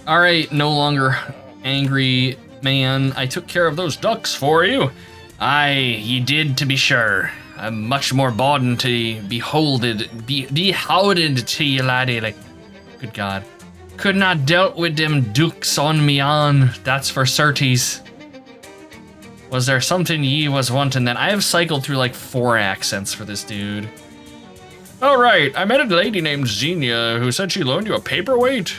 All right, no longer angry man. I took care of those ducks for you. Aye, ye did, to be sure. I'm much more bodden to be howded to ye, laddie. Like, good God. Could not dealt with them dukes on me on, that's for certies. Was there something ye was wanting then? I have cycled through like 4 accents for this dude. All right, I met a lady named Xenia who said she loaned you a paperweight.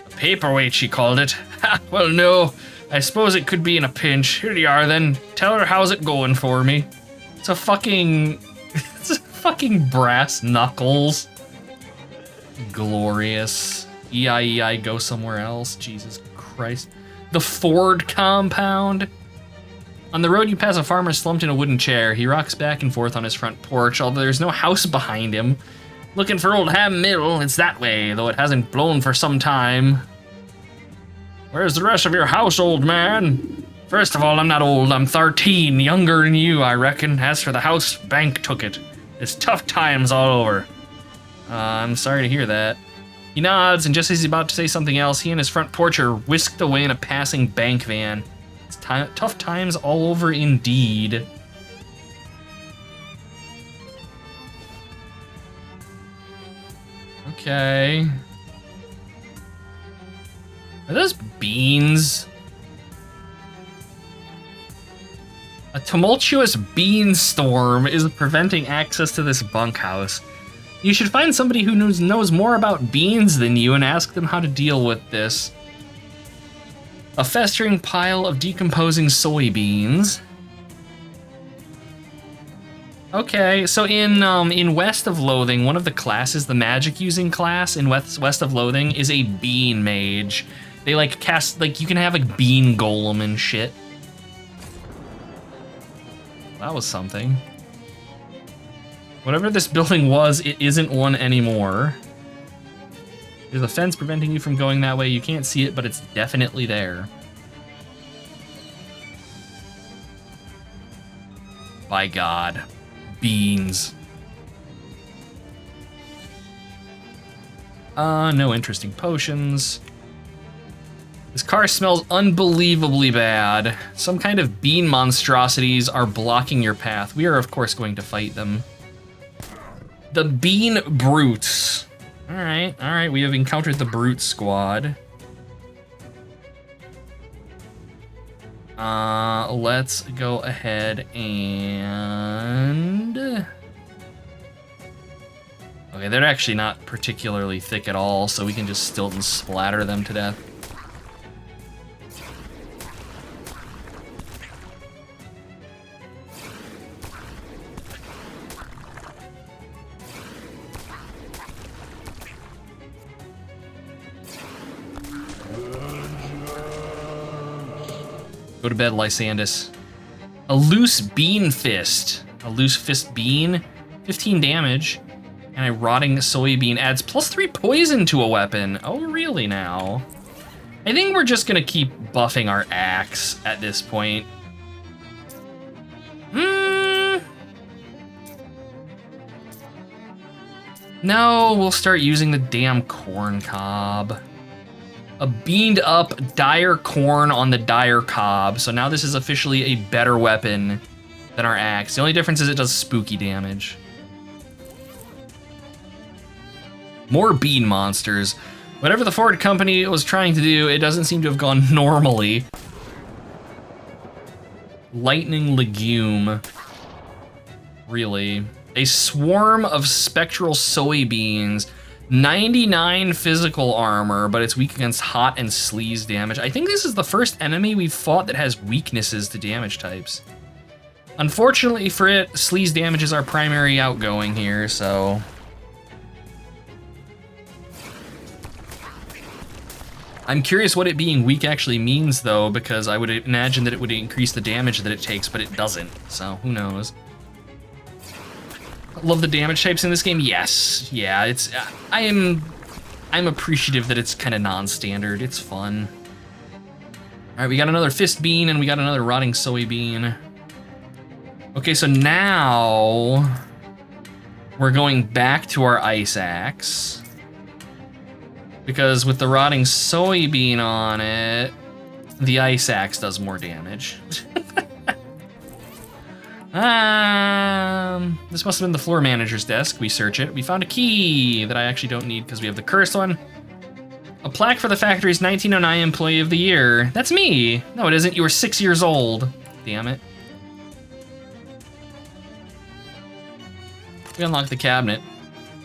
A paperweight, she called it. Ha, well, no. I suppose it could be in a pinch. Here you are then. Tell her how's it going for me. It's a fucking brass knuckles. Glorious. EI, go somewhere else. Jesus Christ. The Ford compound. On the road, you pass a farmer slumped in a wooden chair. He rocks back and forth on his front porch, although there's no house behind him. Looking for old Ham Mill, it's that way, though it hasn't blown for some time. Where's the rest of your house, old man? First of all, I'm not old, I'm 13, younger than you, I reckon. As for the house, bank took it. It's tough times all over. I'm sorry to hear that. He nods, and just as he's about to say something else, he and his front porch are whisked away in a passing bank van. It's tough times all over indeed. Okay. Are those beans? A tumultuous bean storm is preventing access to this bunkhouse. You should find somebody who knows more about beans than you and ask them how to deal with this. A festering pile of decomposing soybeans. Okay, so in West of Loathing, one of the classes, the magic using class in West of Loathing, is a bean mage. They like cast, like you can have a bean golem and shit. That was something. Whatever this building was, it isn't one anymore. There's a fence preventing you from going that way. You can't see it, but it's definitely there. By God. Beans. No interesting potions. This car smells unbelievably bad. Some kind of bean monstrosities are blocking your path. We are, of course, going to fight them. The Bean Brutes. All right, we have encountered the Brute Squad. Let's go ahead and... Okay, they're actually not particularly thick at all, so we can just still splatter them to death. Go to bed, Lysandus. A loose bean fist. A loose fist bean. 15 damage. And a rotting soybean adds +3 poison to a weapon. Oh, really now? I think we're just gonna keep buffing our axe at this point. No, we'll start using the damn corn cob. A beamed up dire corn on the dire cob. So now this is officially a better weapon than our axe. The only difference is it does spooky damage. More bean monsters. Whatever the Ford company was trying to do, it doesn't seem to have gone normally. Lightning legume. Really. A swarm of spectral soybeans. 99 physical armor, but it's weak against hot and sleaze damage. I think this is the first enemy we've fought that has weaknesses to damage types. Unfortunately for it, sleaze damage is our primary outgoing here, so... I'm curious what it being weak actually means, though, because I would imagine that it would increase the damage that it takes, but it doesn't, so who knows. Love the damage types in this game? Yes. Yeah, it's... I'm appreciative that it's kind of non-standard. It's fun. All right, we got another fist bean, and we got another rotting soybean. Okay, so now... we're going back to our ice axe. Because with the rotting soybean on it, the ice axe does more damage. This must have been the floor manager's desk. We search it. We found a key that I actually don't need because we have the cursed one. A plaque for the factory's 1909 Employee of the Year. That's me. No, it isn't. You were 6 years old. Damn it. We unlock the cabinet.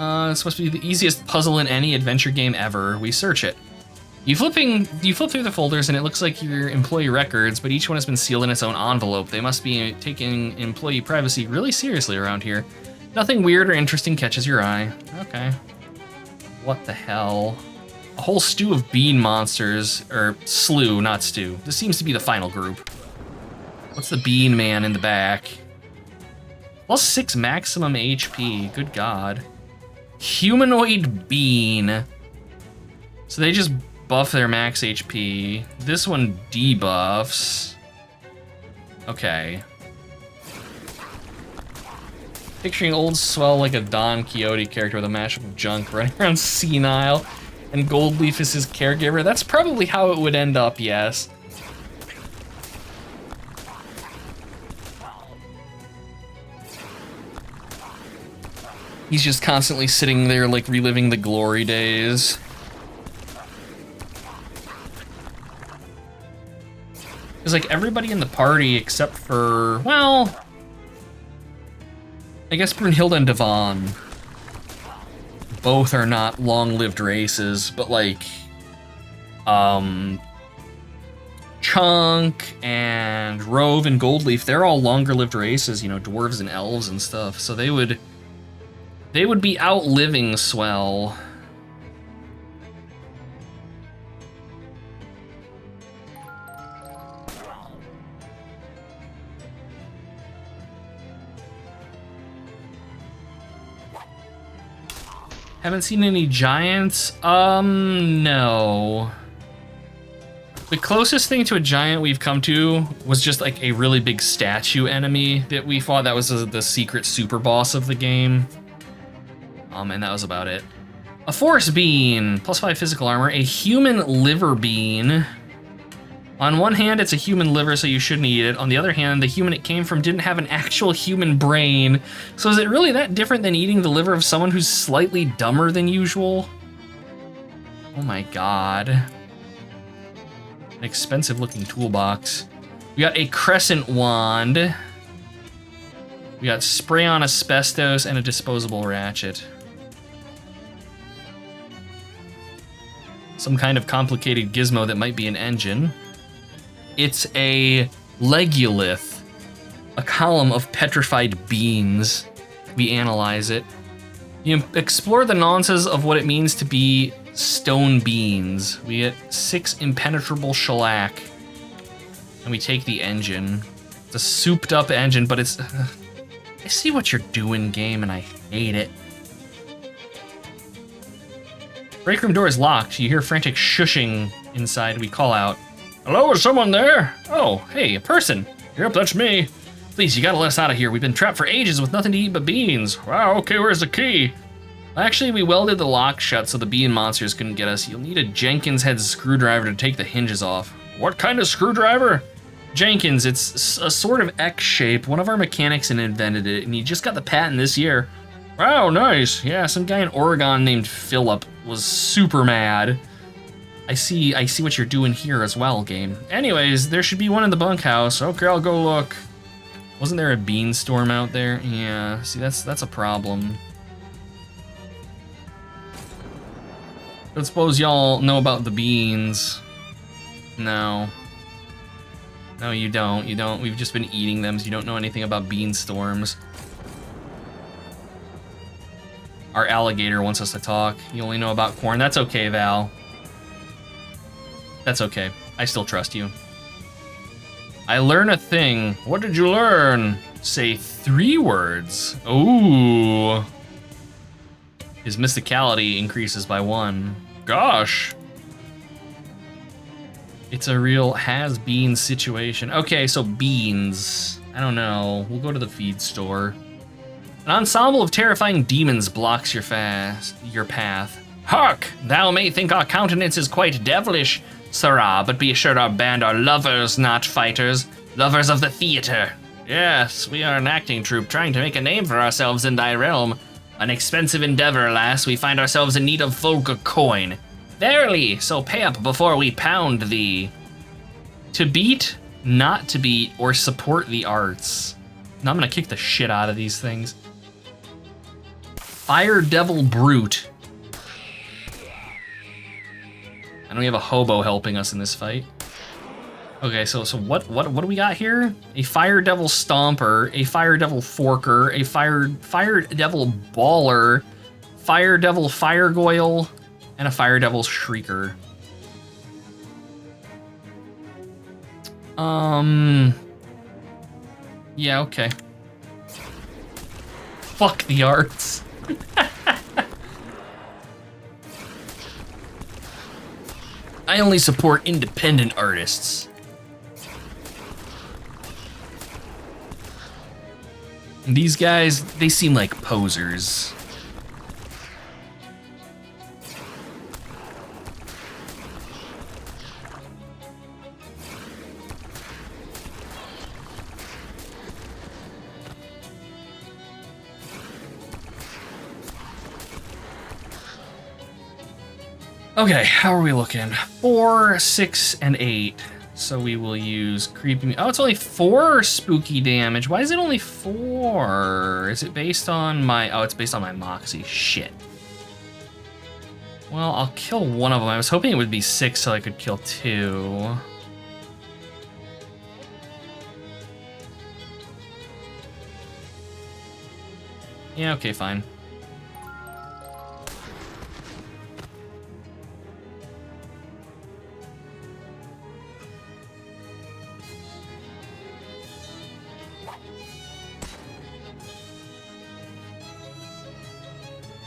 It's supposed to be the easiest puzzle in any adventure game ever. We search it. You flip through the folders and it looks like your employee records, but each one has been sealed in its own envelope. They must be taking employee privacy really seriously around here. Nothing weird or interesting catches your eye. Okay. What the hell? A whole stew of bean monsters, or slew, not stew. This seems to be the final group. What's the bean man in the back? Plus 6 maximum HP, good God. Humanoid bean. So they just buff their max HP. This one debuffs. Okay. Picturing old swell like a Don Quixote character with a mashup of junk running around senile, and Goldleaf is his caregiver. That's probably how it would end up, yes. He's just constantly sitting there, like, reliving the glory days. Because, like, everybody in the party except for, well, I guess Brunhilde and Devon. Both are not long-lived races, but, like, Chunk and Rove and Goldleaf, they're all longer-lived races, you know, dwarves and elves and stuff, so they would be outliving Swell. Haven't seen any giants? No. The closest thing to a giant we've come to was just like a really big statue enemy that we fought. That was the secret super boss of the game. And that was about it. A force bean, plus 5 physical armor, a human liver bean. On one hand, it's a human liver, so you shouldn't eat it. On the other hand, the human it came from didn't have an actual human brain. So is it really that different than eating the liver of someone who's slightly dumber than usual? Oh my God. An expensive looking toolbox. We got a crescent wand. We got spray on asbestos and a disposable ratchet. Some kind of complicated gizmo that might be an engine. It's a legulith, a column of petrified beans. We analyze it. You explore the nuances of what it means to be stone beans. We get 6 impenetrable shellac. And we take the engine. It's a souped up engine, but it's... I see what you're doing, game, and I hate it. Break room door is locked. You hear frantic shushing inside. We call out. Hello, is someone there? Oh, hey, a person. Yep, that's me. Please, you gotta let us out of here. We've been trapped for ages with nothing to eat but beans. Wow, okay, where's the key? Actually, we welded the lock shut so the bean monsters couldn't get us. You'll need a Jenkins head screwdriver to take the hinges off. What kind of screwdriver? Jenkins, it's a sort of X shape. One of our mechanics invented it, and he just got the patent this year. Wow, nice. Yeah, some guy in Oregon named Philip was super mad. I see what you're doing here as well, game. Anyways, there should be one in the bunkhouse. Okay, I'll go look. Wasn't there a bean storm out there? Yeah, see, that's a problem. Don't suppose y'all know about the beans. No. No, you don't. You don't. We've just been eating them, so you don't know anything about bean storms. Our alligator wants us to talk. You only know about corn. That's okay, Val. That's okay. I still trust you. I learn a thing. What did you learn? Say 3 words. Ooh. His mysticality increases by 1. Gosh. It's a real has-been situation. Okay, so beans. I don't know. We'll go to the feed store. An ensemble of terrifying demons blocks your path. Hark! Thou may think our countenance is quite devilish, sirrah, but be assured our band are lovers, not fighters. Lovers of the theater. Yes, we are an acting troupe trying to make a name for ourselves in thy realm. An expensive endeavor, alas, we find ourselves in need of vulgar coin. Verily, so pay up before we pound thee. To beat, not to beat, or support the arts. Now I'm gonna kick the shit out of these things. Fire Devil Brute. And we have a hobo helping us in this fight. Okay, so what do we got here? A Fire Devil Stomper, a Fire Devil Forker, a Fire Devil Baller, Fire Devil Firegoyle, and a Fire Devil Shrieker. Yeah, okay. Fuck the arts. I only support independent artists. These guys, they seem like posers. Okay, how are we looking? 4, 6, and 8. So we will use creepy. Oh, it's only 4 spooky damage. Why is it only 4? Is it based on my? Oh, it's based on my moxie. Shit. Well, I'll kill one of them. I was hoping it would be 6 so I could kill 2. Yeah, okay, fine.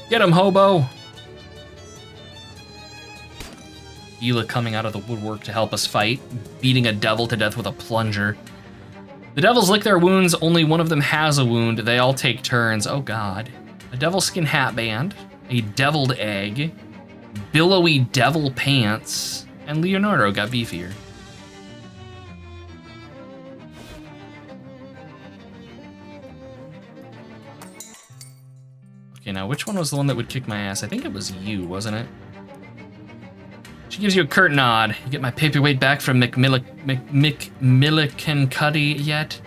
Get him, hobo! Ela coming out of the woodwork to help us fight, beating a devil to death with a plunger. The devils lick their wounds, only one of them has a wound. They all take turns. Oh god. A devil skin hat band, a deviled egg, billowy devil pants, and Leonardo got beefier. Okay, now which one was the one that would kick my ass? I think it was you, wasn't it? She gives you a curt nod. You get my paperweight back from McMillicuddy yet?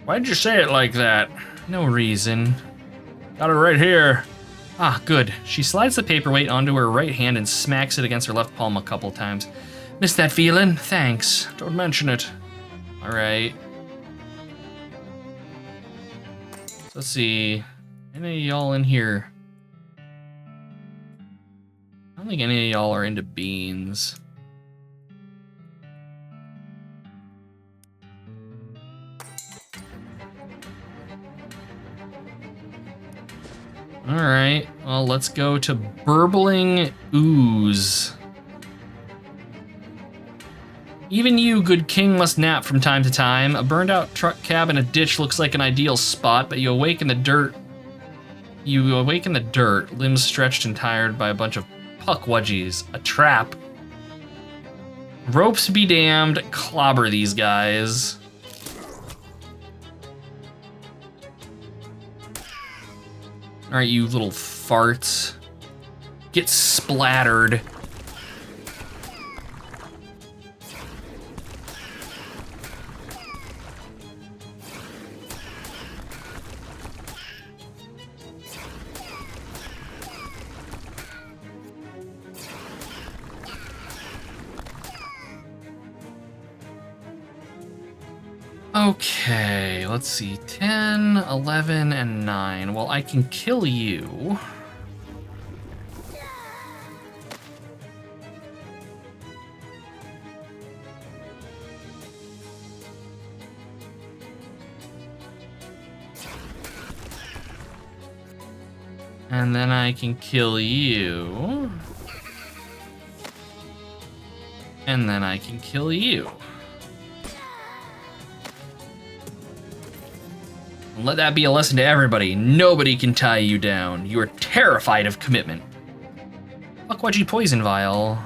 Why'd you say it like that? No reason. Got it right here. Ah, good. She slides the paperweight onto her right hand and smacks it against her left palm a couple times. Missed that feeling? Thanks. Don't mention it. All right. So let's see. Any of y'all in here? I don't think any of y'all are into beans. All right, well, let's go to Burbling Ooze. Even you, good king, must nap from time to time. A burned out truck cab in a ditch looks like an ideal spot, but you awake in the dirt. Limbs stretched and tired by a bunch of puckwudgies. A trap. Ropes be damned, clobber these guys. All right, you little farts. Get splattered. Okay, let's see, 10, 11, and 9. Well, I can kill you. And then I can kill you. And then I can kill you. Let that be a lesson to everybody. Nobody can tie you down. You are terrified of commitment. Fuckwudgie Poison Vial.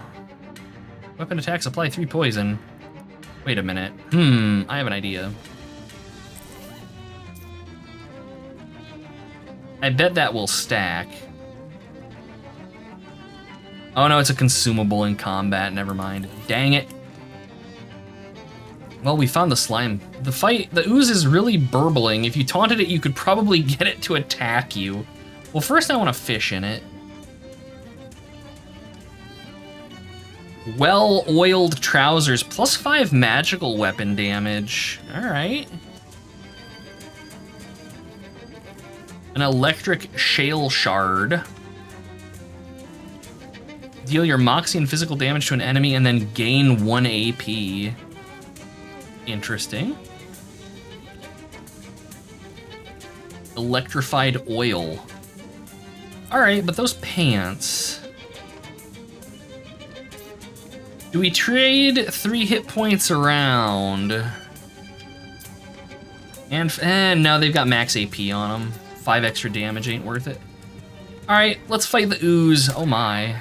Weapon attacks apply 3 poison. Wait a minute. I have an idea. I bet that will stack. Oh no, it's a consumable in combat, never mind. Dang it. Well, we found the slime. The ooze is really burbling. If you taunted it, you could probably get it to attack you. Well, first I want to fish in it. Well-oiled trousers, +5 magical weapon damage. All right. An electric shale shard. Deal your moxie and physical damage to an enemy and then gain 1 AP. Interesting. Electrified oil. All right, but those pants. Do we trade 3 hit points around? And no, they've got max AP on them. 5 extra damage ain't worth it. All right, let's fight the ooze. Oh my.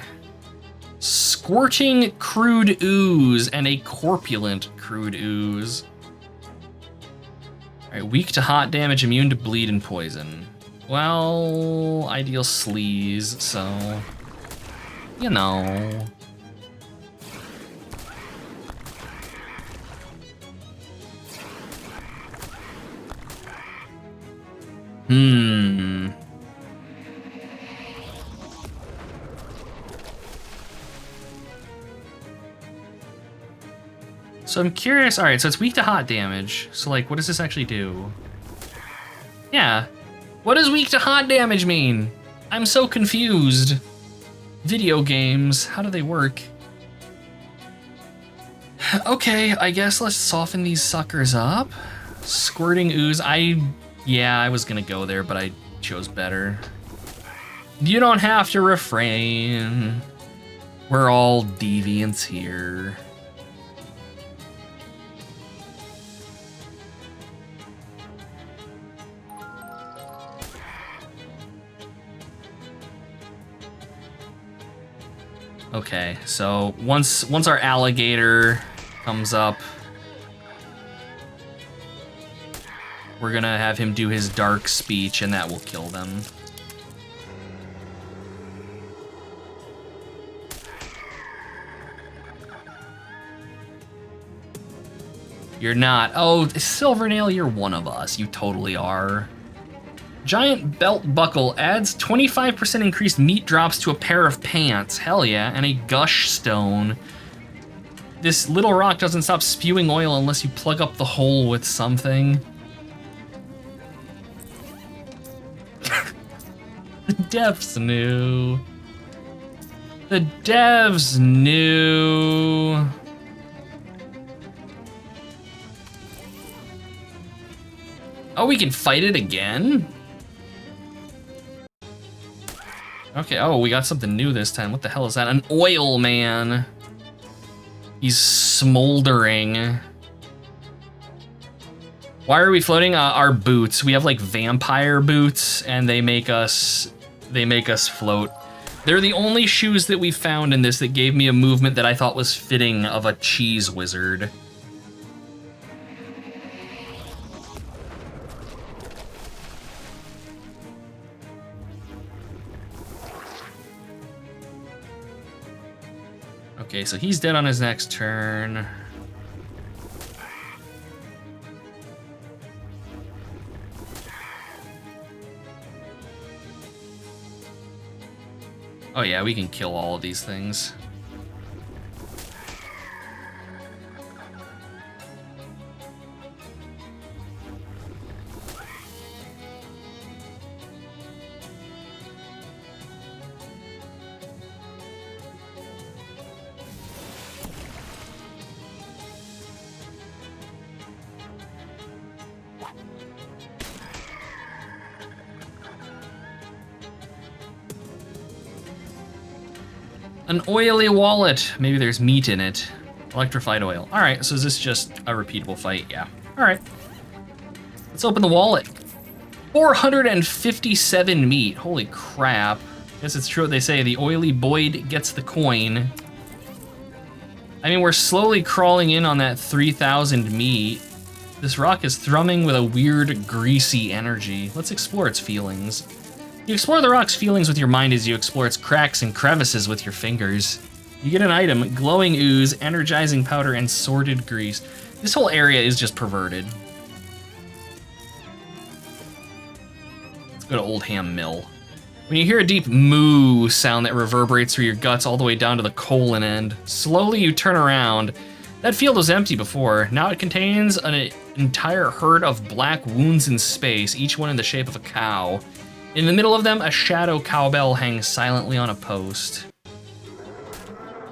Squirting crude ooze and a corpulent crude ooze. All right, weak to hot damage, immune to bleed and poison. Well, I deal sleaze, so, you know. So I'm curious. All right, so it's weak to hot damage. So like, what does this actually do? Yeah. What does weak to hot damage mean? I'm so confused. Video games, how do they work? Okay, I guess let's soften these suckers up. Squirting ooze, yeah, I was gonna go there, but I chose better. You don't have to refrain. We're all deviants here. Okay, so once our alligator comes up, we're gonna have him do his dark speech and that will kill them. You're not. Oh, Silvernail, you're one of us. You totally are. Giant belt buckle adds 25% increased meat drops to a pair of pants. Hell yeah, and a gush stone. This little rock doesn't stop spewing oil unless you plug up the hole with something. The devs knew. The devs knew. Oh, we can fight it again? Okay, oh, we got something new this time. What the hell is that? An oil man. He's smoldering. Why are we floating? Our boots. We have like vampire boots and they make us float. They're the only shoes that we found in this that gave me a movement that I thought was fitting of a cheese wizard. Okay, so he's dead on his next turn. Oh yeah, we can kill all of these things. An oily wallet. Maybe there's meat in it. Electrified oil. All right, so is this just a repeatable fight? Yeah. All right. Let's open the wallet. 457 meat. Holy crap. Guess it's true what they say, the oily Boyd gets the coin. I mean, we're slowly crawling in on that 3,000 meat. This rock is thrumming with a weird, greasy energy. Let's explore its feelings. You explore the rock's feelings with your mind as you explore its cracks and crevices with your fingers. You get an item, glowing ooze, energizing powder, and sordid grease. This whole area is just perverted. Let's go to Old Ham Mill. When you hear a deep moo sound that reverberates through your guts all the way down to the colon end, slowly you turn around. That field was empty before. Now it contains an entire herd of black wounds in space, each one in the shape of a cow. In the middle of them, a shadow cowbell hangs silently on a post.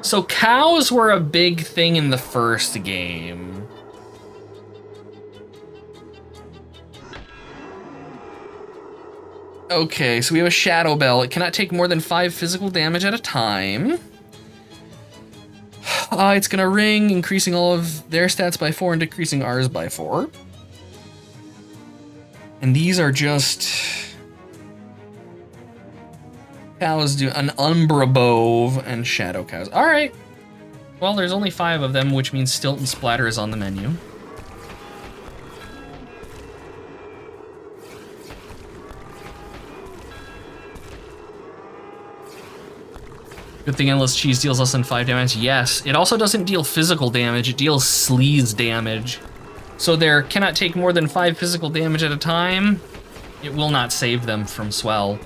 So cows were a big thing in the first game. Okay, so we have a shadow bell. It cannot take more than 5 physical damage at a time. It's gonna ring, increasing all of their stats by 4 and decreasing ours by 4. And these are just... cows do an Umbra Bove and Shadow Cows. All right. Well, there's only 5 of them, which means Stilt and Splatter is on the menu. Good thing Endless Cheese deals less than 5 damage. Yes, it also doesn't deal physical damage, it deals sleaze damage. So there cannot take more than 5 physical damage at a time. It will not save them from swell.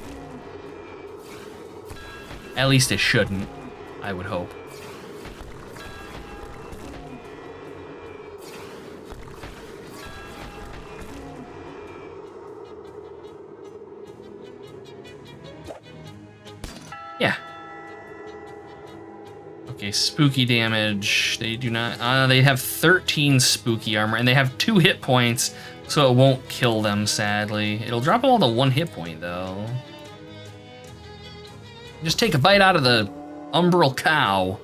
At least it shouldn't, I would hope. Yeah. Okay, spooky damage. They do not, they have 13 spooky armor, and they have 2 hit points, so it won't kill them, sadly. It'll drop them all to 1 hit point, though. Just take a bite out of the umbral cow.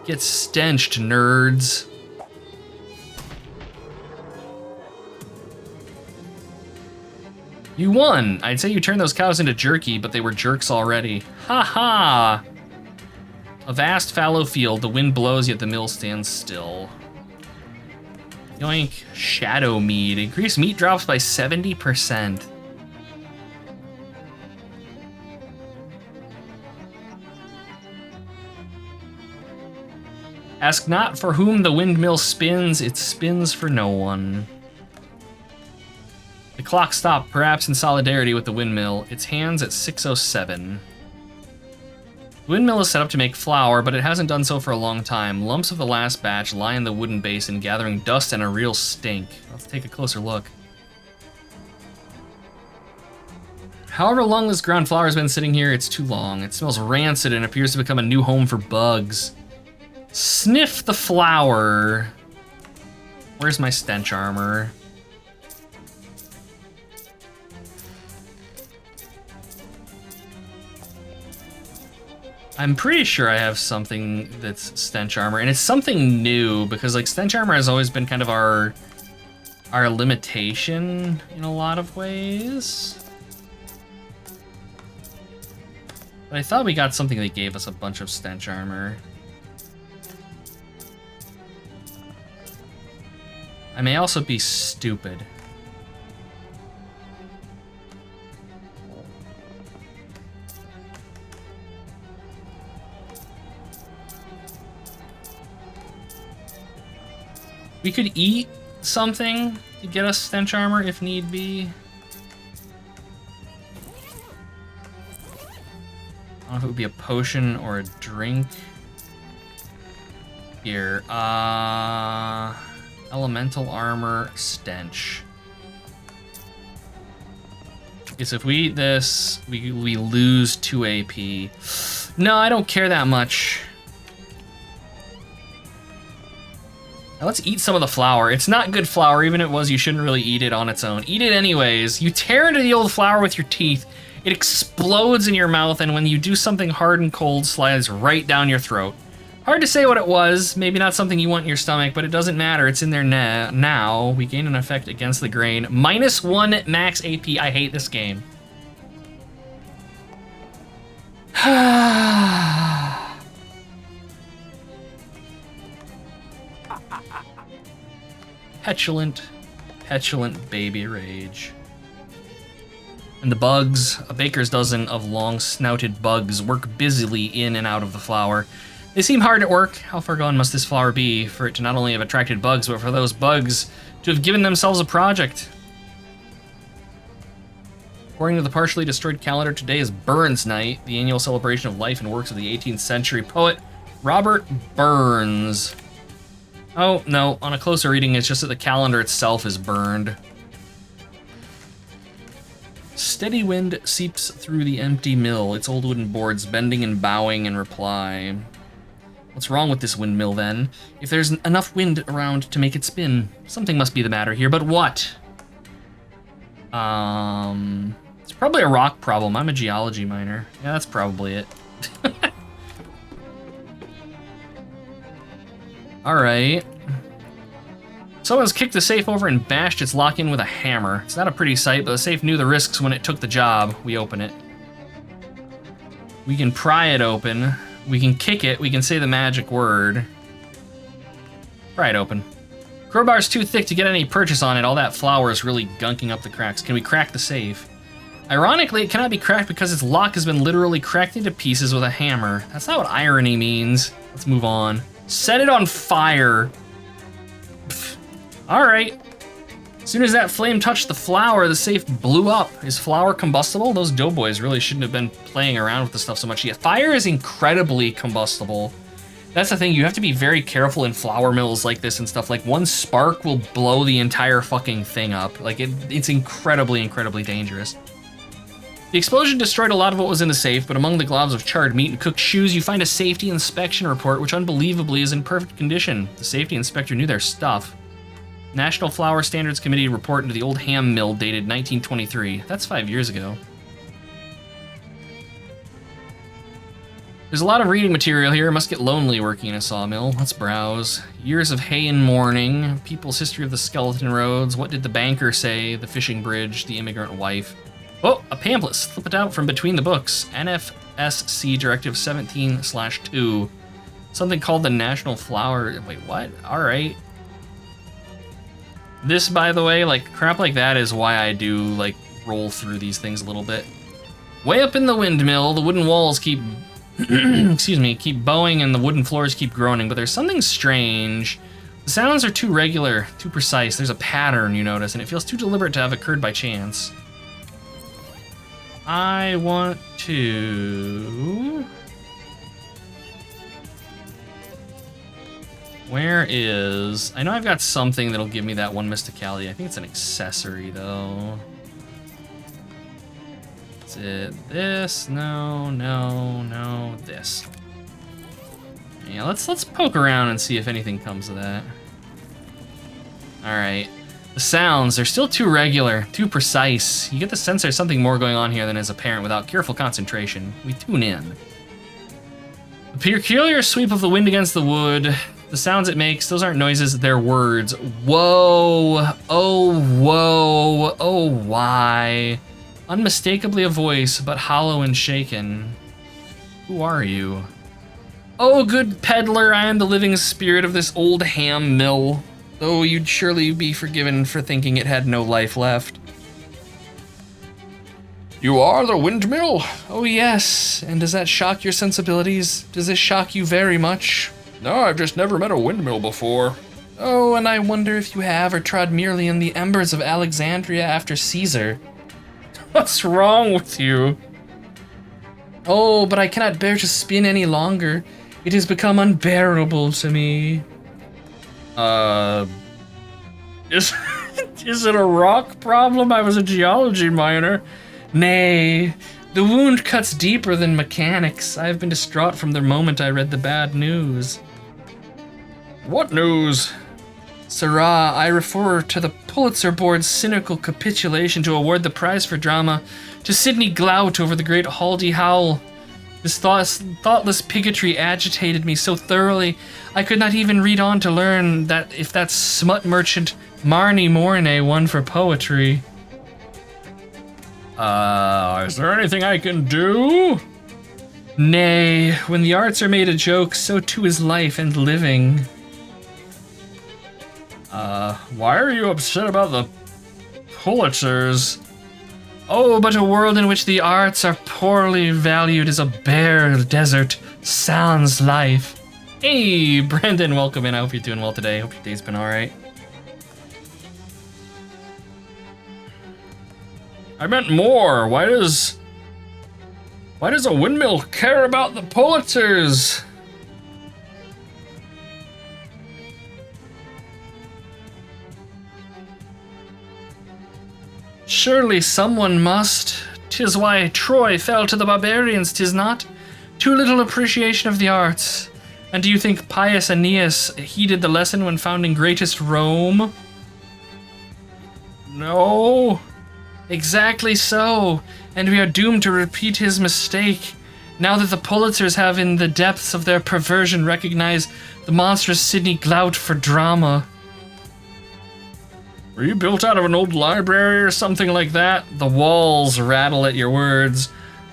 Get stenched, nerds. You won! I'd say you turned those cows into jerky, but they were jerks already. Ha ha! A vast fallow field, the wind blows, yet the mill stands still. Yoink, shadow mead. Increased meat drops by 70%. Ask not for whom the windmill spins, it spins for no one. The clock stopped, perhaps in solidarity with the windmill, its hands at 6:07. The windmill is set up to make flour, but it hasn't done so for a long time. Lumps of the last batch lie in the wooden basin, gathering dust and a real stink. Let's take a closer look. However long this ground flour has been sitting here, it's too long. It smells rancid and appears to become a new home for bugs. Sniff the flour. Where's my stench armor? I'm pretty sure I have something that's stench armor, and it's something new, because like stench armor has always been kind of our limitation in a lot of ways. But I thought we got something that gave us a bunch of stench armor. I may also be stupid. We could eat something to get us stench armor if need be. I don't know if it would be a potion or a drink. Here, elemental armor, stench. Okay, so if we eat this, we lose 2 AP. No, I don't care that much. Now let's eat some of the flour. It's not good flour, even if it was, you shouldn't really eat it on its own. Eat it anyways. You tear into the old flour with your teeth, it explodes in your mouth, and when you do something hard and cold, slides right down your throat. Hard to say what it was. Maybe not something you want in your stomach, but it doesn't matter. It's in there now. We gain an effect against the grain. -1 max AP. I hate this game. Petulant baby rage. And the bugs, a baker's dozen of long-snouted bugs work busily in and out of the flour. They seem hard at work. How far gone must this flower be for it to not only have attracted bugs, but for those bugs to have given themselves a project? According to the partially destroyed calendar, today is Burns Night, the annual celebration of life and works of the 18th century poet Robert Burns. Oh, no, on a closer reading, it's just that the calendar itself is burned. Steady wind seeps through the empty mill, its old wooden boards bending and bowing in reply. What's wrong with this windmill, then? If there's enough wind around to make it spin, something must be the matter here, but what? It's probably a rock problem. I'm a geology minor. Yeah, that's probably it. All right. Someone's kicked the safe over and bashed its lock in with a hammer. It's not a pretty sight, but the safe knew the risks when it took the job. We open it. We can pry it open. We can kick it. We can say the magic word. Pry it open. Crowbar's too thick to get any purchase on it. All that flour is really gunking up the cracks. Can we crack the safe? Ironically, it cannot be cracked because its lock has been literally cracked into pieces with a hammer. That's not what irony means. Let's move on. Set it on fire. Pfft. All right. As soon as that flame touched the flour, the safe blew up. Is flour combustible? Those doughboys really shouldn't have been playing around with the stuff so much yet. Fire is incredibly combustible. That's the thing, you have to be very careful in flour mills like this and stuff. Like, one spark will blow the entire fucking thing up. Like, it's incredibly, incredibly dangerous. The explosion destroyed a lot of what was in the safe, but among the globs of charred meat and cooked shoes, you find a safety inspection report, which unbelievably is in perfect condition. The safety inspector knew their stuff. National Flour Standards Committee report into the old ham mill dated 1923. That's 5 years ago. There's a lot of reading material here. Must get lonely working in a sawmill. Let's browse. Years of hay and mourning. People's history of the skeleton roads. What did the banker say? The fishing bridge. The immigrant wife. Oh, a pamphlet. Slip it out from between the books. NFSC Directive 17/2. Something called the National Flour... Wait, what? All right. This, by the way, like, crap like that is why I do, like, roll through these things a little bit. Way up in the windmill, the wooden walls keep... excuse me, keep bowing and the wooden floors keep groaning, but there's something strange. The sounds are too regular, too precise. There's a pattern, you notice, and it feels too deliberate to have occurred by chance. I want to... Where is... I know I've got something that'll give me that one mysticality. I think it's an accessory, though. Is it this? No, no, no, this. Yeah, let's poke around and see if anything comes of that. Alright. The sounds, they're still too regular, too precise. You get the sense there's something more going on here than is apparent without careful concentration. We tune in. The peculiar sweep of the wind against the wood, the sounds it makes, those aren't noises, they're words. Whoa, oh, why? Unmistakably a voice, but hollow and shaken. Who are you? Oh, good peddler, I am the living spirit of this old ham mill. Though you'd surely be forgiven for thinking it had no life left. You are the windmill? Oh yes, and does that shock your sensibilities? Does this shock you very much? No, I've just never met a windmill before. Oh, and I wonder if you have or trod merely in the embers of Alexandria after Caesar. What's wrong with you? Oh, but I cannot bear to spin any longer. It has become unbearable to me. Is it a rock problem? I was a geology minor. Nay, the wound cuts deeper than mechanics. I have been distraught from the moment I read the bad news. What news? Sirrah, I refer to the Pulitzer Board's cynical capitulation to award the prize for drama to Sidney Glout over the great Haldie Howell. This thoughtless bigotry agitated me so thoroughly, I could not even read on to learn that if that smut merchant Marnie Mornay won for poetry. Is there anything I can do? Nay, when the arts are made a joke, so too is life and living. Why are you upset about the Pulitzers? Oh, but a world in which the arts are poorly valued is a bare desert sans life. Hey, Brendan, welcome in. I hope you're doing well today. Hope your day's been all right. I meant more. Why does a windmill care about the Pulitzers? Surely someone must. 'Tis why Troy fell to the barbarians, 'tis not? Too little appreciation of the arts. And do you think pious Aeneas heeded the lesson when founding greatest Rome? No. Exactly so. And we are doomed to repeat his mistake. Now that the Pulitzers have in the depths of their perversion recognized the monstrous Sidney Glout for drama. Were you built out of an old library or something like that? The walls rattle at your words.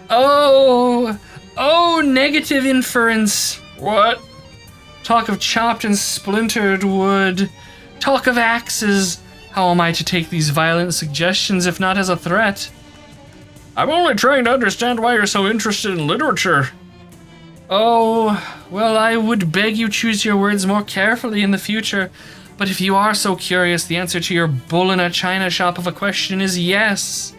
Oh, negative inference. What? Talk of chopped and splintered wood. Talk of axes. How am I to take these violent suggestions if not as a threat? I'm only trying to understand why you're so interested in literature. Oh, well, I would beg you choose your words more carefully in the future. But if you are so curious, the answer to your bull in a china shop of a question is yes.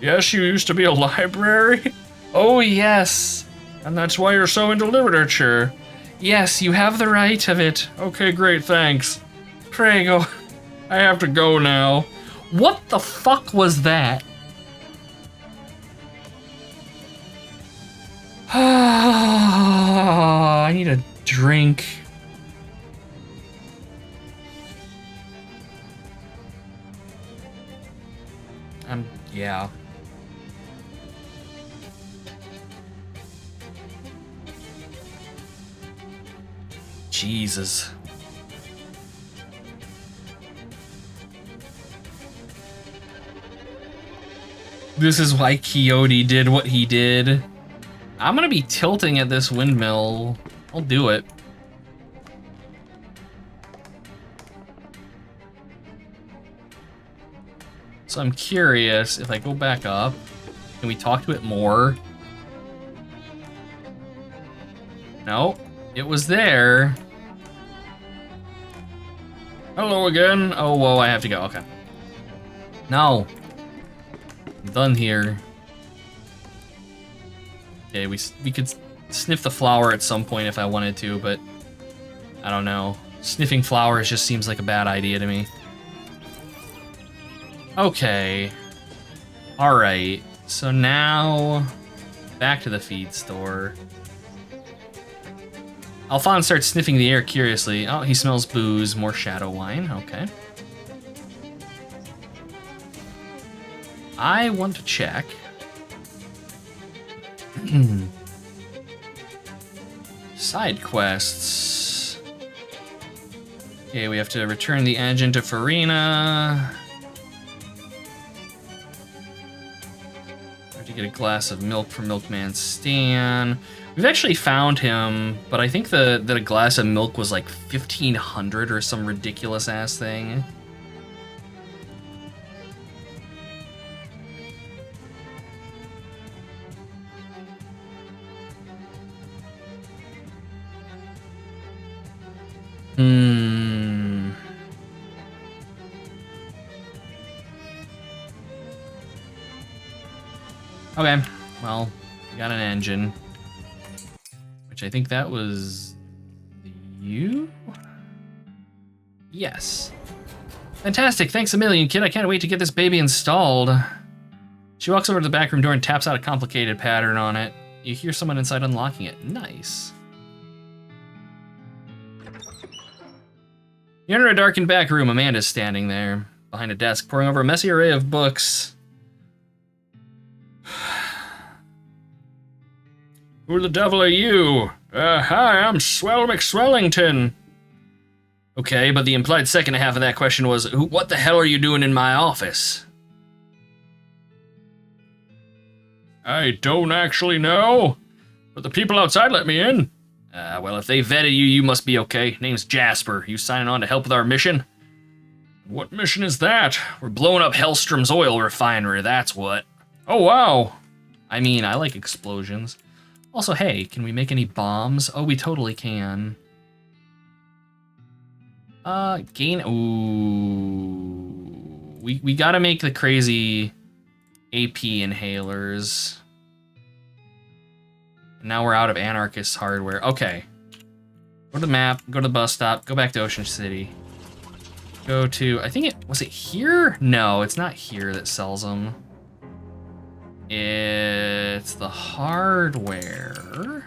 Yes, you used to be a library? Oh, yes. And that's why you're so into literature. Yes, you have the right of it. Okay, great, thanks. Pray go. I have to go now. What the fuck was that? I need a drink. Yeah. Jesus. This is why Quixote did what he did. I'm gonna be tilting at this windmill. I'll do it. So I'm curious, if I go back up, can we talk to it more? No, it was there. Hello again. Oh, whoa, I have to go, okay. No. I'm done here. Okay, we could sniff the flower at some point if I wanted to, but I don't know. Sniffing flowers just seems like a bad idea to me. Okay. Alright, so now back to the feed store. Alphonse starts sniffing the air curiously. Oh, he smells booze, more shadow wine, okay. I want to check. Side quests. Okay, we have to return the engine to Farina. We have to get a glass of milk from Milkman Stan. We've actually found him, but I think that a glass of milk was like 1,500 or some ridiculous ass thing. Okay, well, we got an engine. Which I think that was you? Yes. Fantastic, thanks a million, kid. I can't wait to get this baby installed. She walks over to the back room door and taps out a complicated pattern on it. You hear someone inside unlocking it. Nice. You enter a darkened back room. Amanda's standing there, behind a desk, poring over a messy array of books. Who the devil are you? Hi, I'm Swell McSwellington. Okay, but the implied second half of that question was, what the hell are you doing in my office? I don't actually know, but the people outside let me in. Well, if they vetted you, you must be okay. Name's Jasper. You signing on to help with our mission? What mission is that? We're blowing up Hellstrom's oil refinery, that's what. Oh, wow. I mean, I like explosions. Also, hey, can we make any bombs? Oh, we totally can. Gain, ooh. We gotta make the crazy AP inhalers. Now we're out of anarchist hardware. Okay. Go to the map, go to the bus stop, go back to Ocean City. Go to, I think was it here? No, it's not here that sells them. It's the hardware.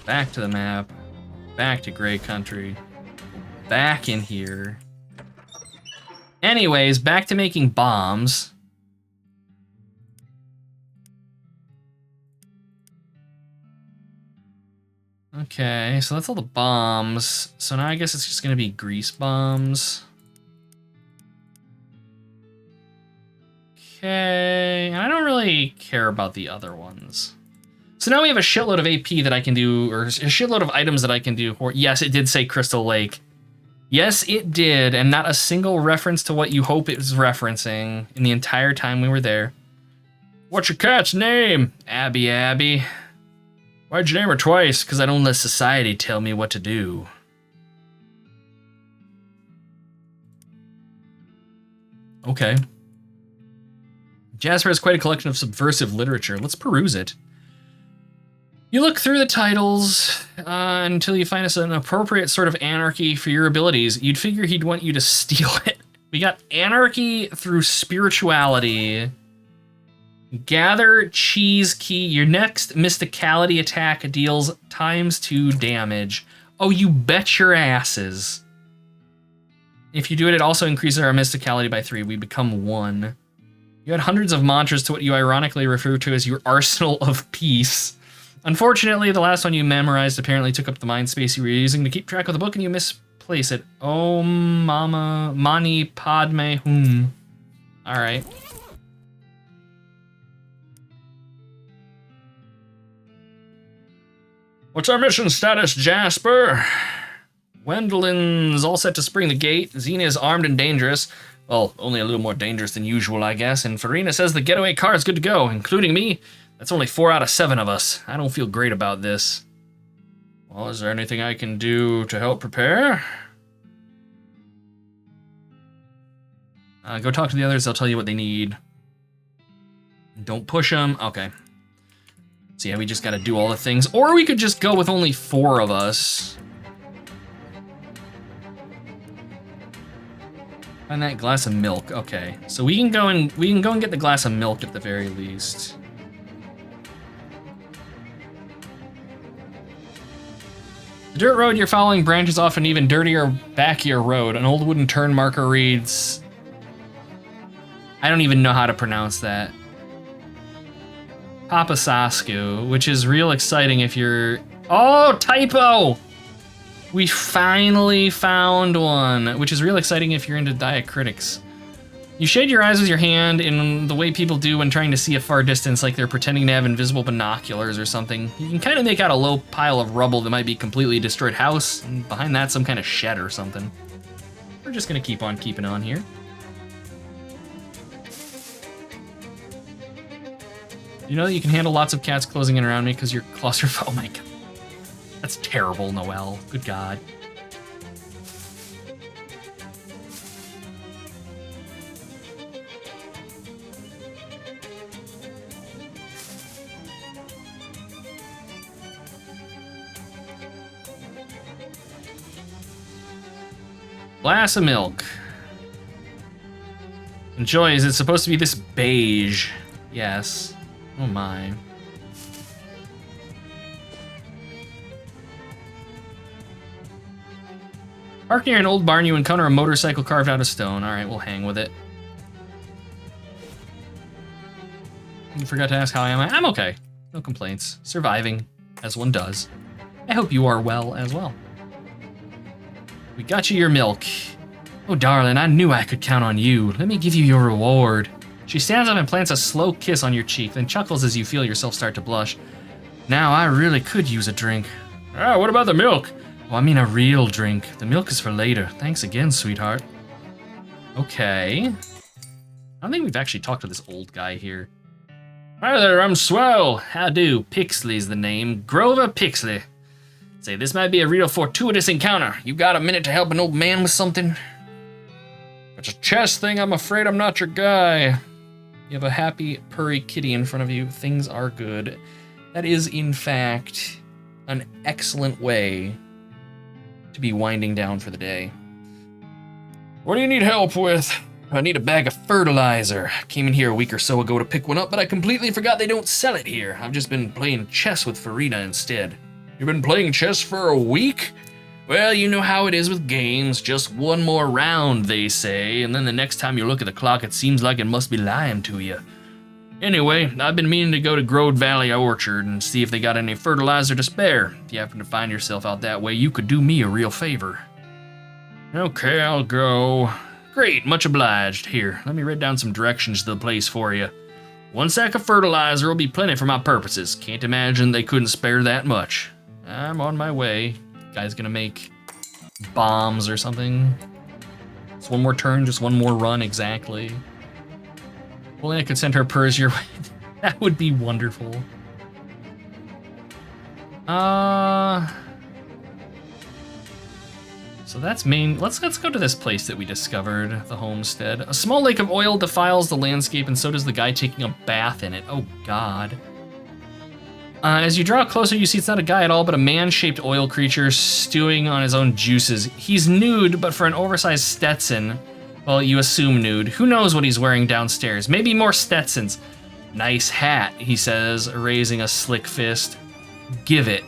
Back to the map, back to Gray Country, back in here. Anyways, back to making bombs. Okay, so that's all the bombs. So now I guess it's just gonna be grease bombs. Okay, and I don't really care about the other ones. So now we have a shitload of AP that I can do, or a shitload of items that I can do. Yes, it did say Crystal Lake. Yes, it did, and not a single reference to what you hope it was referencing in the entire time we were there. What's your cat's name? Abby. Why'd you name her twice? Because I don't let society tell me what to do. Okay. Jasper has quite a collection of subversive literature. Let's peruse it. You look through the titles until you find us an appropriate sort of anarchy for your abilities. You'd figure he'd want you to steal it. We got anarchy through spirituality. Gather cheese key. Your next mysticality attack deals ×2 damage. Oh, you bet your asses. If you do it, it also increases our mysticality by 3. We become 1. You had hundreds of mantras to what you ironically refer to as your arsenal of peace. Unfortunately, the last one you memorized apparently took up the mind space you were using to keep track of the book, and you misplace it. Om Mama Mani Padme Hum. All right. What's our mission status, Jasper? Wendelin's all set to spring the gate. Xena is armed and dangerous. Well, only a little more dangerous than usual, I guess. And Farina says the getaway car is good to go, including me. That's only 4 out of 7 of us. I don't feel great about this. Well, is there anything I can do to help prepare? Go talk to the others. They'll tell you what they need. Don't push them. Okay. So yeah, we just gotta do all the things. Or we could just go with only 4 of us. Find that glass of milk. Okay. So we can go and get the glass of milk at the very least. The dirt road you're following branches off an even dirtier, backier road. An old wooden turn marker reads... I don't even know how to pronounce that. Papasasku, which is real exciting if you're... Oh, typo! We finally found one, which is real exciting if you're into diacritics. You shade your eyes with your hand in the way people do when trying to see a far distance, like they're pretending to have invisible binoculars or something. You can kind of make out a low pile of rubble that might be a completely destroyed house, and behind that some kind of shed or something. We're just gonna keep on keeping on here. You know that you can handle lots of cats closing in around me because you're claustrophobic. Oh my god. That's terrible, Noelle. Good god. Glass of milk. Enjoy, is it supposed to be this beige? Yes. Oh my. Park near an old barn, you encounter a motorcycle carved out of stone. Alright, we'll hang with it. You forgot to ask how I am. I'm okay. No complaints. Surviving, as one does. I hope you are well as well. We got you your milk. Oh, darling, I knew I could count on you. Let me give you your reward. She stands up and plants a slow kiss on your cheek, then chuckles as you feel yourself start to blush. Now, I really could use a drink. Ah, what about the milk? Oh, I mean a real drink. The milk is for later. Thanks again, sweetheart. Okay. I don't think we've actually talked to this old guy here. Hi there, I'm Swell. How do? Pixley's the name. Grover Pixley. Say, this might be a real fortuitous encounter. You got a minute to help an old man with something? It's a chess thing, I'm afraid I'm not your guy. You have a happy, purry kitty in front of you. Things are good. That is, in fact, an excellent way to be winding down for the day. What do you need help with? I need a bag of fertilizer. Came in here a week or so ago to pick one up, but I completely forgot they don't sell it here. I've just been playing chess with Farina instead. You've been playing chess for a week? Well, you know how it is with games. Just one more round, they say, and then the next time you look at the clock, it seems like it must be lying to you. Anyway, I've been meaning to go to Grode Valley Orchard and see if they got any fertilizer to spare. If you happen to find yourself out that way, you could do me a real favor. Okay, I'll go. Great, much obliged. Here, let me write down some directions to the place for you. 1 sack of fertilizer will be plenty for my purposes. Can't imagine they couldn't spare that much. I'm on my way. Guy's gonna make bombs or something. It's one more turn, just one more run, exactly. If only I could send her purrs your way. That would be wonderful. So that's main. Let's go to this place that we discovered, the homestead. A small lake of oil defiles the landscape, and so does the guy taking a bath in it. Oh God. As you draw closer, you see it's not a guy at all, but a man-shaped oil creature stewing on his own juices. He's nude, but for an oversized Stetson, well, you assume nude. Who knows what he's wearing downstairs? Maybe more Stetsons. Nice hat, he says, raising a slick fist. Give it.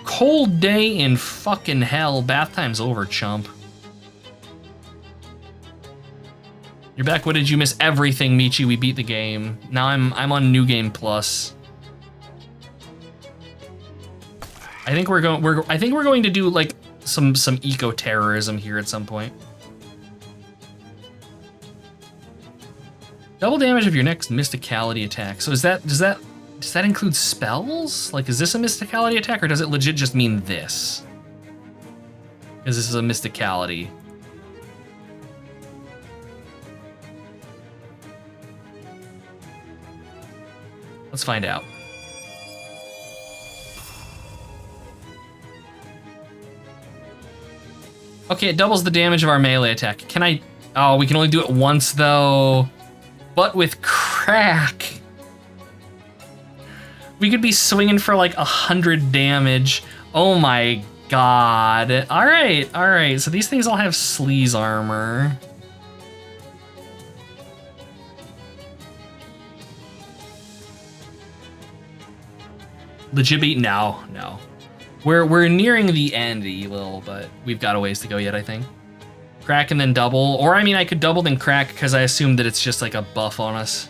Cold day in fucking hell. Bath time's over, chump. You're back. What did you miss? Everything, Michi. We beat the game. Now I'm on New Game Plus. I think we're going to do like some eco-terrorism here at some point. Double damage of your next mysticality attack. So does that include spells? Like, is this a mysticality attack, or does it legit just mean this? Because this is a mysticality. Let's find out. Okay, it doubles the damage of our melee attack. Can I... Oh, we can only do it once, though. But with crack... We could be swinging for like 100 damage. Oh my God. All right. So these things all have sleaze armor. Legit beat? No. We're nearing the end, Elil, but we've got a ways to go yet, I think. Crack and then double. Or I mean, I could double then crack because I assume that it's just like a buff on us.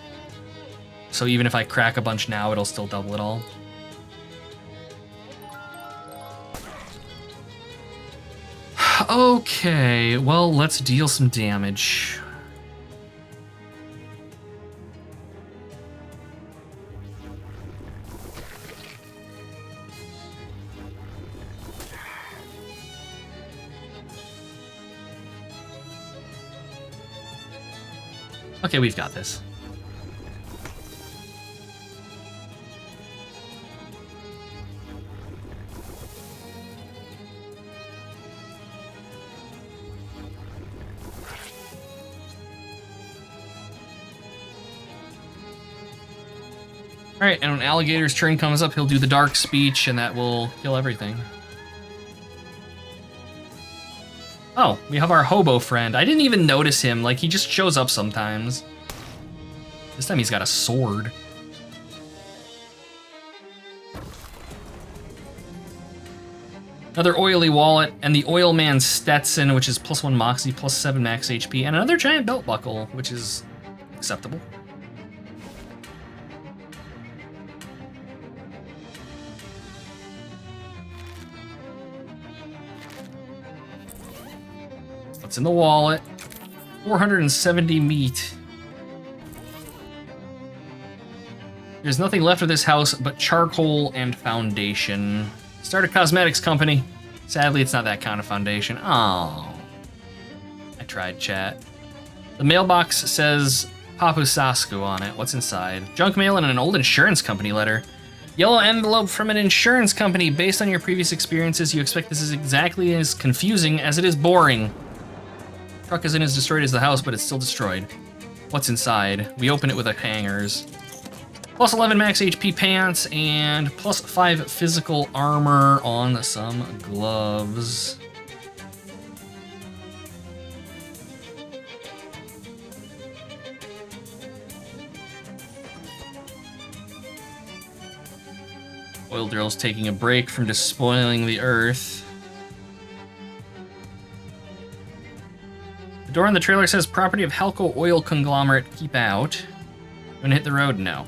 So even if I crack a bunch now, it'll still double it all. Okay, well, let's deal some damage. Okay, we've got this. All right, and when Alligator's turn comes up, he'll do the Dark Speech, and that will kill everything. Oh, we have our hobo friend. I didn't even notice him. Like, he just shows up sometimes. This time he's got a sword. Another oily wallet, and the Oil Man Stetson, which is +1 Moxie, +7 max HP, and another giant belt buckle, which is acceptable. What's in the wallet? 470 meat. There's nothing left of this house but charcoal and foundation. Start a cosmetics company. Sadly, it's not that kind of foundation. Oh. I tried, chat. The mailbox says Papusasku on it. What's inside? Junk mail and an old insurance company letter. Yellow envelope from an insurance company. Based on your previous experiences, you expect this is exactly as confusing as it is boring. Truck isn't as destroyed as the house, but it's still destroyed. What's inside? We open it with our hangers. Plus 11 max HP pants and plus 5 physical armor on some gloves. Oil drill's taking a break from despoiling the earth. The door on the trailer says property of Halco Oil Conglomerate, keep out. Gonna hit the road? No.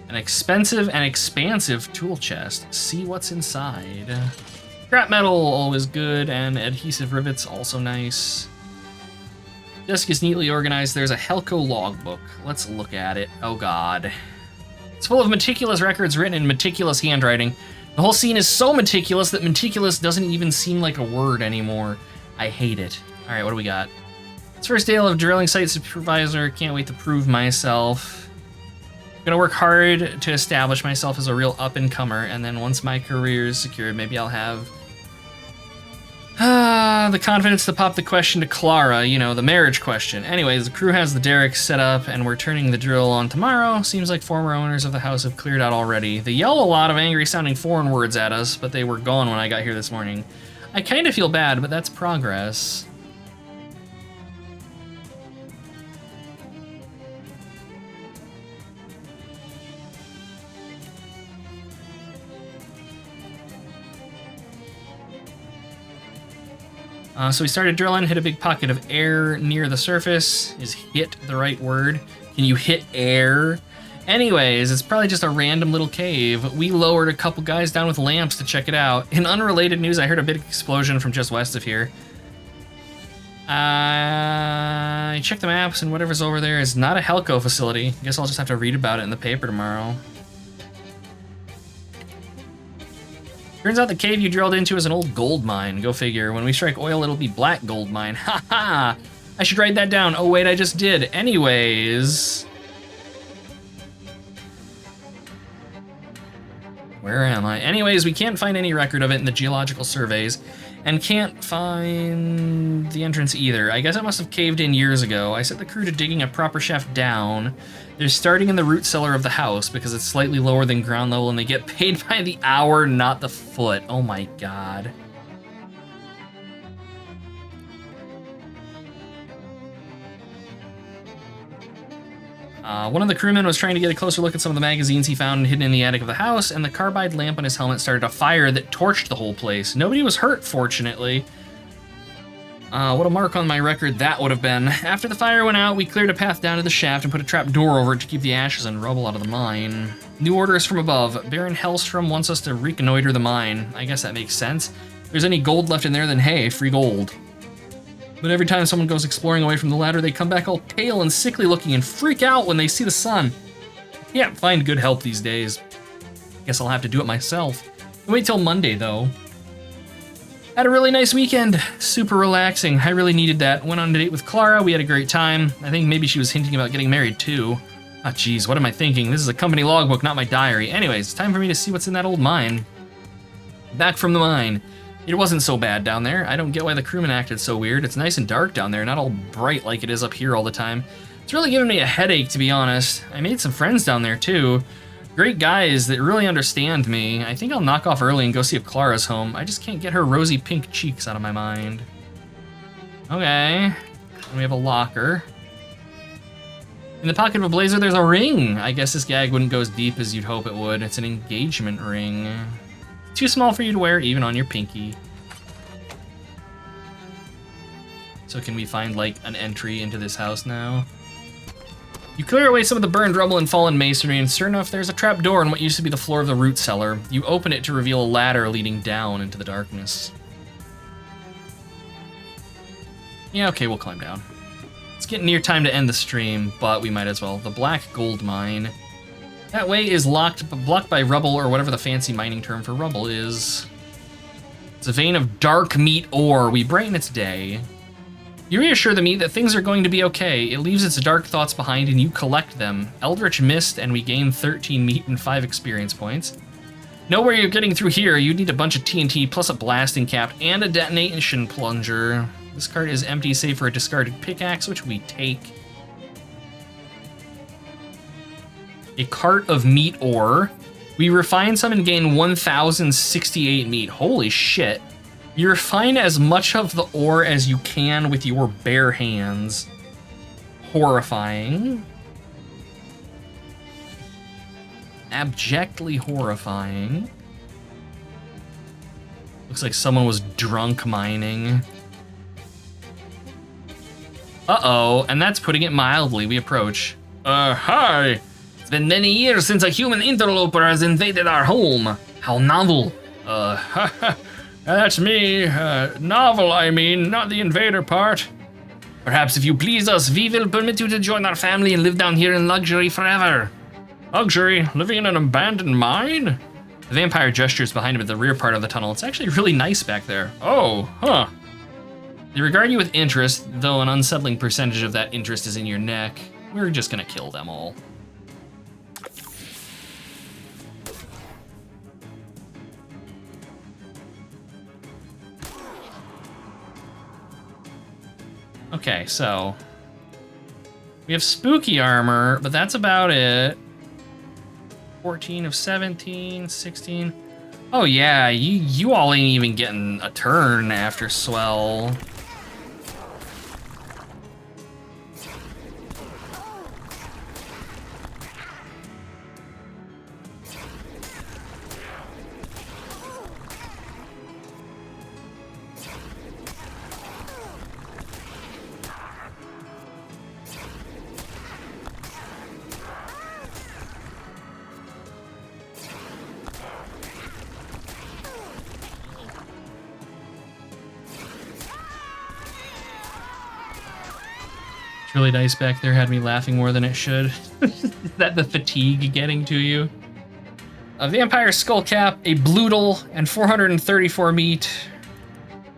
An expensive and expansive tool chest. See what's inside. Scrap metal, always good, and adhesive rivets, also nice. Desk is neatly organized. There's a Helco logbook. Let's look at it. Oh god. It's full of meticulous records written in meticulous handwriting. The whole scene is so meticulous that meticulous doesn't even seem like a word anymore. I hate it. Alright, what do we got? It's first day of drilling site supervisor. Can't wait to prove myself. Gonna work hard to establish myself as a real up-and-comer, and then once my career is secured, maybe I'll have the confidence to pop the question to Clara, you know, the marriage question. Anyways, the crew has the derrick set up, and we're turning the drill on tomorrow. Seems like former owners of the house have cleared out already. They yell a lot of angry-sounding foreign words at us, but they were gone when I got here this morning. I kind of feel bad, but that's progress. So we started drilling, hit a big pocket of air near the surface. Is hit the right word? Can you hit air? Anyways, it's probably just a random little cave. We lowered a couple guys down with lamps to check it out. In unrelated news, I heard a big explosion from just west of here. I checked the maps, and whatever's over there is not a Helco facility. Guess I'll just have to read about it in the paper tomorrow. Turns out the cave you drilled into is an old gold mine. Go figure. When we strike oil, it'll be black gold mine. Ha ha! I should write that down. Oh wait, I just did. Anyways. Where am I? Anyways, we can't find any record of it in the geological surveys, and can't find the entrance either. I guess it must have caved in years ago. I set the crew to digging a proper shaft down. They're starting in the root cellar of the house because it's slightly lower than ground level, and they get paid by the hour, not the foot. Oh my god. One of the crewmen was trying to get a closer look at some of the magazines he found hidden in the attic of the house, and the carbide lamp on his helmet started a fire that torched the whole place. Nobody was hurt, fortunately. What a mark on my record that would have been. After the fire went out, we cleared a path down to the shaft and put a trap door over it to keep the ashes and rubble out of the mine. New orders from above. Baron Hellstrom wants us to reconnoiter the mine. I guess that makes sense. If there's any gold left in there, then hey, free gold. But every time someone goes exploring away from the ladder, they come back all pale and sickly looking and freak out when they see the sun. Can't find good help these days. Guess I'll have to do it myself. Wait till Monday, though. Had a really nice weekend. Super relaxing. I really needed that. Went on a date with Clara. We had a great time. I think maybe she was hinting about getting married, too. Ah, geez, what am I thinking? This is a company logbook, not my diary. Anyways, it's time for me to see what's in that old mine. Back from the mine. It wasn't so bad down there. I don't get why the crewmen acted so weird. It's nice and dark down there, not all bright like it is up here all the time. It's really giving me a headache, to be honest. I made some friends down there, too. Great guys that really understand me. I think I'll knock off early and go see if Clara's home. I just can't get her rosy pink cheeks out of my mind. Okay. And we have a locker. In the pocket of a blazer, there's a ring. I guess this gag wouldn't go as deep as you'd hope it would. It's an engagement ring. Too small for you to wear, even on your pinky. So can we find, like, an entry into this house now? You clear away some of the burned rubble and fallen masonry, and sure enough, there's a trap door in what used to be the floor of the root cellar. You open it to reveal a ladder leading down into the darkness. Yeah, okay, we'll climb down. It's getting near time to end the stream, but we might as well. The Black Gold Mine. That way is blocked by rubble, or whatever the fancy mining term for rubble is. It's a vein of dark meat ore. We brighten its day. You reassure the meat that things are going to be okay. It leaves its dark thoughts behind and you collect them. Eldritch Mist, and we gain 13 meat and 5 experience points. Know where you're getting through here. You need a bunch of TNT plus a blasting cap and a detonation plunger. This cart is empty save for a discarded pickaxe, which we take. A cart of meat ore. We refine some and gain 1,068 meat. Holy shit. You refine as much of the ore as you can with your bare hands. Horrifying. Abjectly horrifying. Looks like someone was drunk mining. Uh-oh, and that's putting it mildly. We approach. Hi! It's been many years since a human interloper has invaded our home. How novel. That's me. Novel, I mean, not the invader part. Perhaps if you please us, we will permit you to join our family and live down here in luxury forever. Luxury? Living in an abandoned mine? The vampire gestures behind him at the rear part of the tunnel. It's actually really nice back there. Oh, huh. They regard you with interest, though an unsettling percentage of that interest is in your neck. We're just gonna kill them all. Okay, so we have spooky armor, but that's about it. 14 of 17, 16. Oh yeah, you all ain't even getting a turn after Swell. Really nice back there, had me laughing more than it should. Is that the fatigue getting to you? A vampire skull cap, a bloodle, and 434 meat.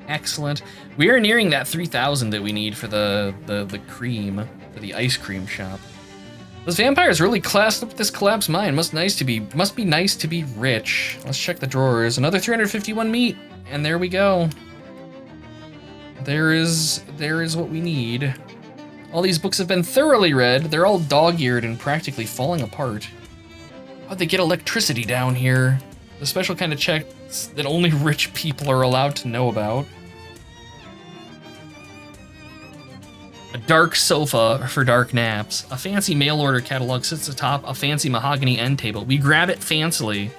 Excellent. We are nearing that 3,000 that we need for the cream, for the ice cream shop. Those vampires really classed up this collapsed mine. Must be nice to be rich. Let's check the drawers. Another 351 meat, and there we go. There is what we need. All these books have been thoroughly read. They're all dog-eared and practically falling apart. How'd they get electricity down here? The special kind of checks that only rich people are allowed to know about. A dark sofa for dark naps. A fancy mail-order catalog sits atop a fancy mahogany end table. We grab it fancily.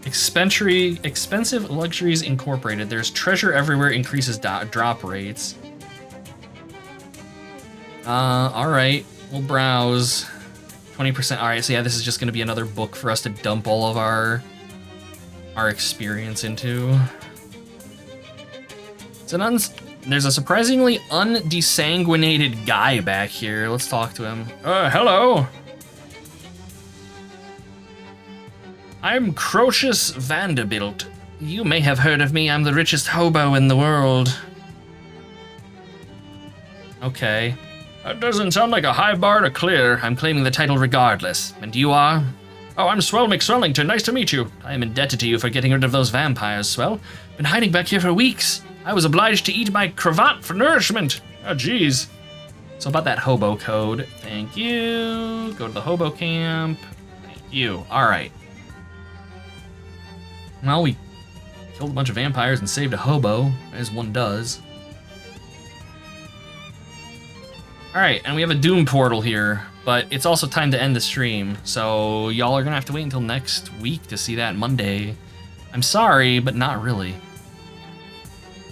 Expensive luxuries incorporated. There's treasure everywhere, increases drop rates. All right, we'll browse. 20%. All right, so yeah, this is just gonna be another book for us to dump all of our experience into. There's a surprisingly undesanguinated guy back here. Let's talk to him. Hello. I'm Crotius Vanderbilt. You may have heard of me. I'm the richest hobo in the world. Okay. That doesn't sound like a high bar to clear. I'm claiming the title regardless. And you are? Oh, I'm Swell McSwellington. Nice to meet you. I am indebted to you for getting rid of those vampires, Swell. Been hiding back here for weeks. I was obliged to eat my cravat for nourishment. Oh, geez. So about that hobo code. Thank you. Go to the hobo camp. Thank you. All right. Well, we killed a bunch of vampires and saved a hobo, as one does. All right, and we have a Doom portal here, but it's also time to end the stream, so y'all are gonna have to wait until next week to see that Monday. I'm sorry, but not really.